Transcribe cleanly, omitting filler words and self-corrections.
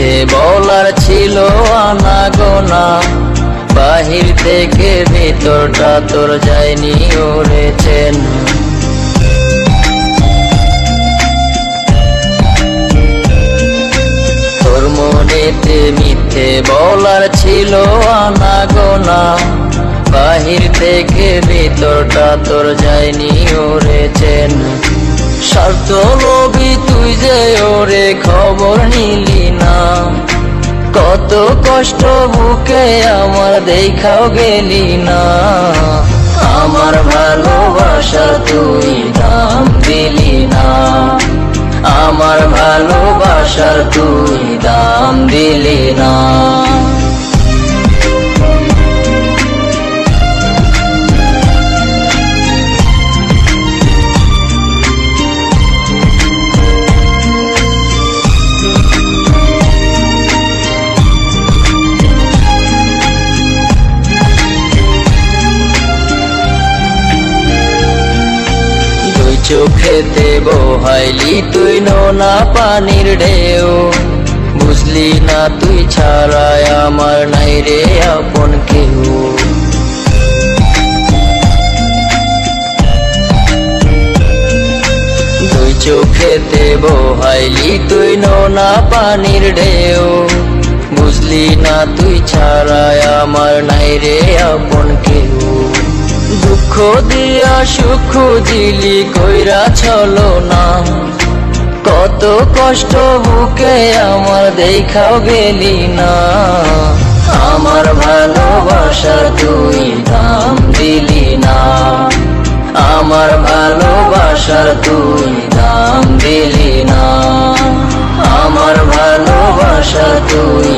মিথ্যে বলার ছিল আনাগোনা, বাহির থেকে ভিতরটা তোর যায়নি ওরে চেনা। তোর মনেতে মিথ্যে বলার ছিল আনাগোনা, বাহির থেকে ভিতরটা তোর যায়নি ওরে চেনা। স্বার্থ লোভী তুই যে ওরে খবর নিলি না, কত কষ্ট বুকে আমার দেখাও গেলি না। আমার ভালোবাসা তুই দাম দিলি না, আমার ভালোবাসার তুই দাম দিলি না। চোখেতে বহাইলি তুই নোনা পানির ঢেউ, বুঝলি না তুই ছাড়াই আমার নাই রে আপন কেউ। দুই চোখেতে বহাইলি তুই নোনা পানির ঢেউ, বুঝলি না তুই ছাড়াই আমার নাই রে আপন কেউ। দুঃখ দিয়া সুখ দিলি কইরা চলো না, কত কষ্ট বুকে আমার দেখাও গেলি না। আমার ভালোবাসার তুই দাম দিলি না, আমার ভালোবাসার তুই দাম দিলি না, আমার ভালোবাসার তুই